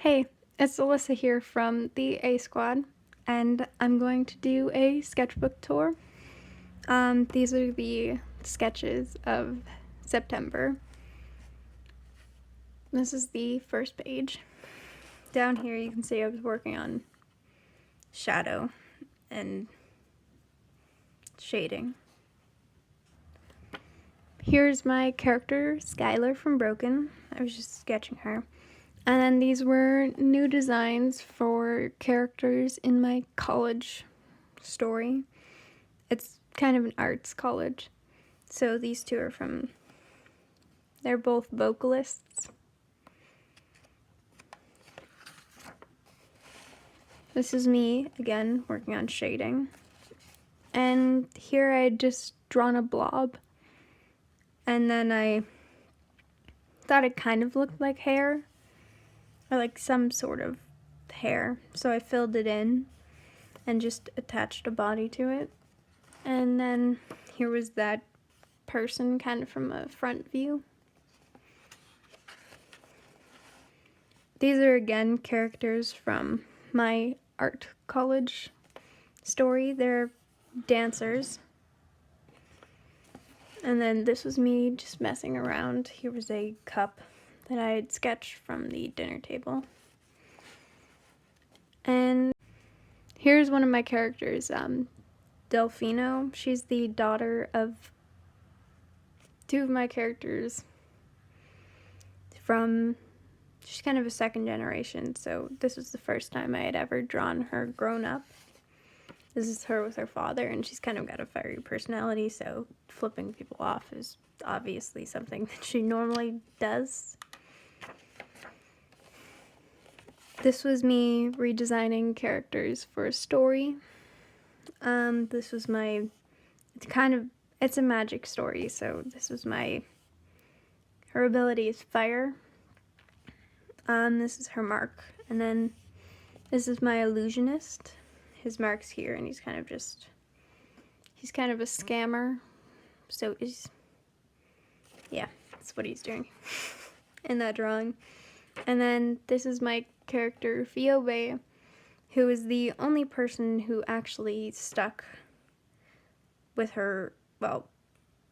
Hey, it's Alyssa here from the A Squad, and I'm going to do a sketchbook tour. These are the sketches of September. This is the first page. Down here you can see I was working on shadow and shading. Here's my character, Skylar from Broken. I was just sketching her. And then these were new designs for characters in my college story. It's kind of an arts college. So these two are they're both vocalists. This is me, again, working on shading. And here I had just drawn a blob. And then I thought it kind of looked like hair, or like some sort of hair. So I filled it in and just attached a body to it. And then here was that person kind of from a front view. These are again characters from my art college story. They're dancers. And then this was me just messing around. Here was a cup that I had sketched from the dinner table. And here's one of my characters, Delfino. She's the daughter of two of my characters she's kind of a second generation, so this was the first time I had ever drawn her grown up. This is her with her father, and she's kind of got a fiery personality, so flipping people off is obviously something that she normally does. This was me redesigning characters for a story. This was it's a magic story, so this was her ability is fire. This is her mark, and then this is my illusionist. His mark's here, and he's kind of a scammer, so that's what he's doing in that drawing. And then this is my character, Fiobe, who is the only person who actually stuck with her, well,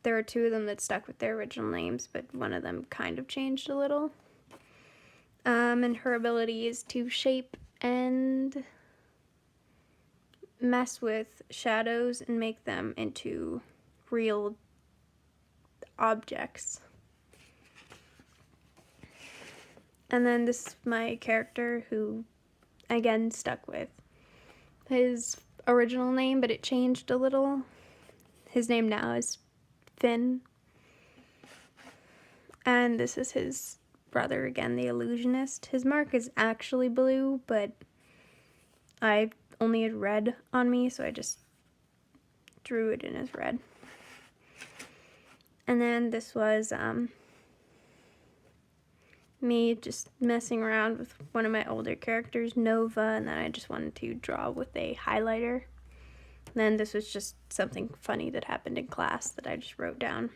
there are two of them that stuck with their original names, but one of them kind of changed a little. And her ability is to shape and mess with shadows and make them into real objects. And then this is my character who, again, stuck with his original name, but it changed a little. His name now is Finn. And this is his brother, again, the illusionist. His mark is actually blue, but I only had red on me, so I just drew it in as red. And then this was me just messing around with one of my older characters, Nova, and then I just wanted to draw with a highlighter. And then this was just something funny that happened in class that I just wrote down.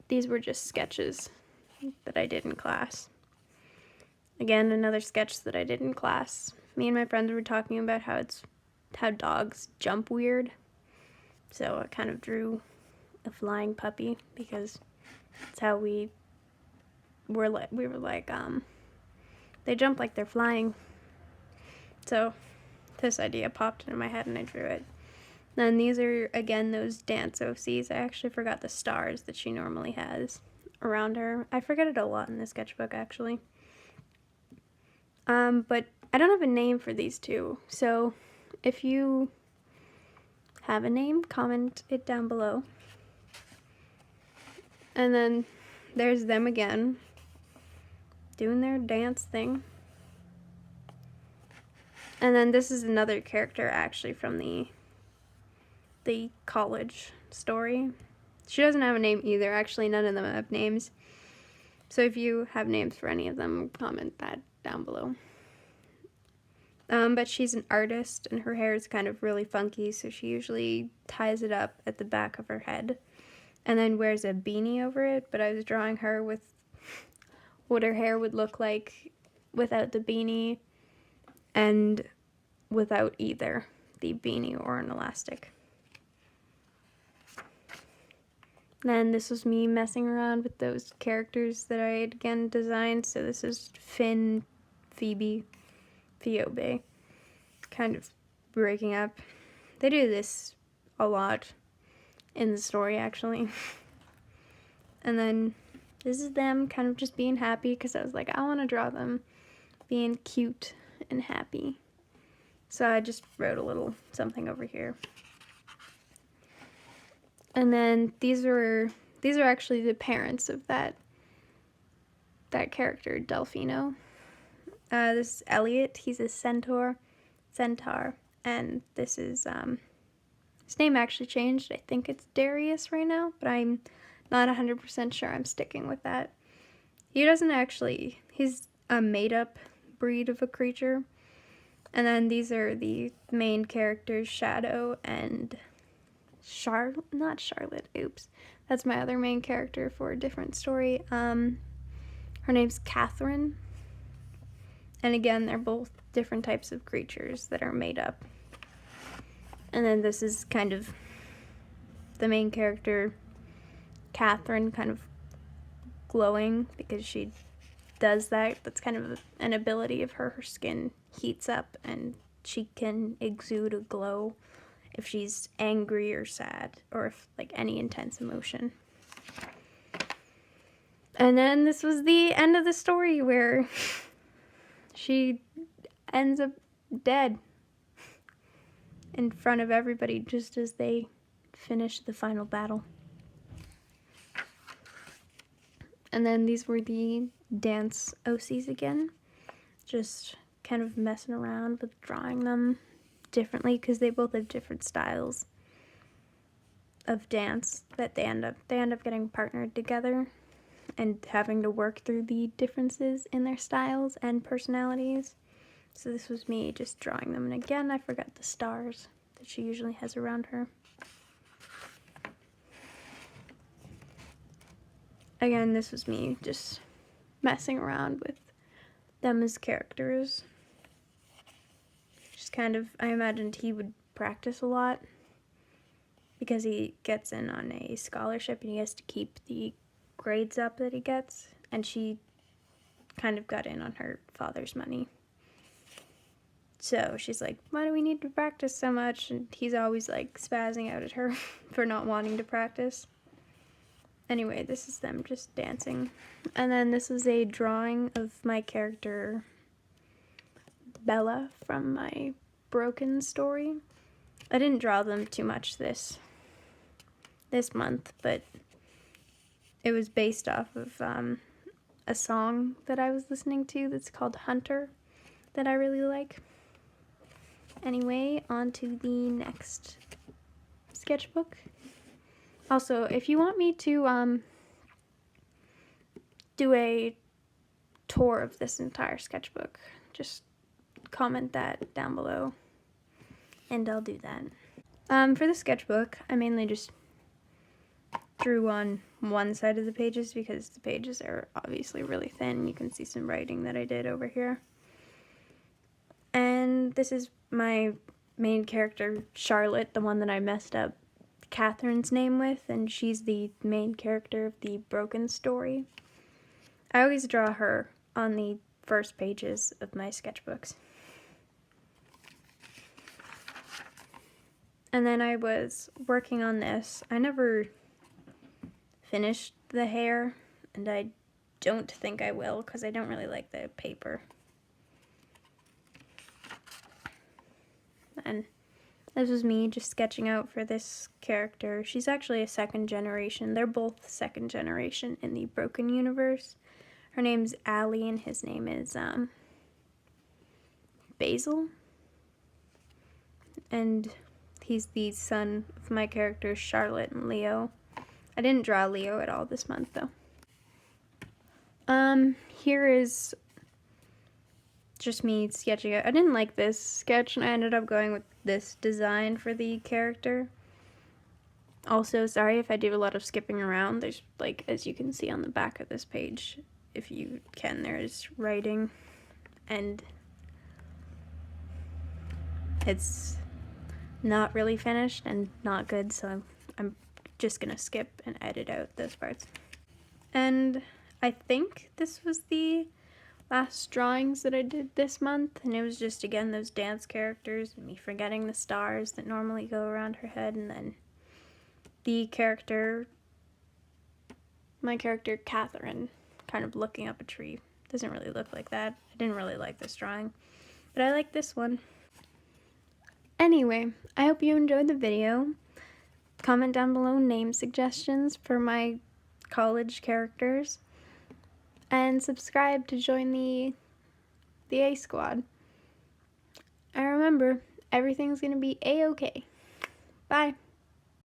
These were just sketches that I did in class. Again, another sketch that I did in class. Me and my friends were talking about how dogs jump weird. So I kind of drew a flying puppy because that's how we were like, they jump like they're flying. So this idea popped into my head and I drew it. Then these are, again, those dance OCs. I actually forgot the stars that she normally has around her. I forget it a lot in the sketchbook, actually. But I don't have a name for these two, so if you have a name, comment it down below. And then there's them again, doing their dance thing. And then this is another character, actually, from the college story. She doesn't have a name either. Actually, none of them have names. So if you have names for any of them, comment that down below. But she's an artist, and her hair is kind of really funky, so she usually ties it up at the back of her head and then wears a beanie over it. But I was drawing her with what her hair would look like without the beanie and without either the beanie or an elastic. Then this was me messing around with those characters that I had again designed. So this is Finn, Phoebe, Phoebe, kind of breaking up. They do this a lot in the story, actually. And then this is them kind of just being happy, because I was like, I want to draw them being cute and happy. So I just wrote a little something over here. And then these are actually the parents of that character, Delfino. This is Elliot. He's a centaur, and this is his name actually changed. I think it's Darius right now, but I'm not 100% sure. I'm sticking with that. He doesn't actually. He's a made-up breed of a creature. And then these are the main characters, Shadow and not Charlotte, oops. That's my other main character for a different story. Her name's Catherine. And again, they're both different types of creatures that are made up. And then this is kind of the main character, Catherine, kind of glowing because she does that. That's kind of an ability of her. Her skin heats up and she can exude a glow if she's angry or sad, or if like any intense emotion. And then this was the end of the story where she ends up dead in front of everybody just as they finish the final battle. And then these were the dance OCs again, just kind of messing around with drawing them differently because they both have different styles of dance that they end up getting partnered together and having to work through the differences in their styles and personalities. So this was me just drawing them, and again I forgot the stars that she usually has around her. Again, this was me just messing around with them as characters. Just kind of, I imagined he would practice a lot because he gets in on a scholarship and he has to keep the grades up that he gets, and she kind of got in on her father's money. So she's like, why do we need to practice so much? And he's always like spazzing out at her for not wanting to practice. Anyway, this is them just dancing. And then this is a drawing of my character Bella from my Broken story. I didn't draw them too much this month, but it was based off of a song that I was listening to that's called Hunter that I really like. Anyway, on to the next sketchbook. Also, if you want me to do a tour of this entire sketchbook, just comment that down below and I'll do that. For the sketchbook, I mainly just drew on one side of the pages because the pages are obviously really thin. You can see some writing that I did over here. And this is my main character, Charlotte, the one that I messed up Catherine's name with, and she's the main character of the Broken story. I always draw her on the first pages of my sketchbooks. And then I was working on this. I never finished the hair, and I don't think I will because I don't really like the paper. And this was me just sketching out for this character. She's actually a second generation. They're both second generation in the Broken universe. Her name's Allie and his name is Basil. And he's the son of my characters Charlotte and Leo. I didn't draw Leo at all this month though. Here is just me sketching it. I didn't like this sketch and I ended up going with this design for the character. Also, sorry if I do a lot of skipping around. There's, like, as you can see on the back of this page, if you can, there's writing, and it's not really finished and not good, so I'm just gonna skip and edit out those parts. And I think this was the last drawings that I did this month, and it was just, again, those dance characters and me forgetting the stars that normally go around her head, and then the character, my character Catherine, kind of looking up a tree. Doesn't really look like that. I didn't really like this drawing, but I like this one. Anyway, I hope you enjoyed the video. Comment down below name suggestions for my college characters, and subscribe to join the A squad. And remember, everything's gonna be A-okay. Bye.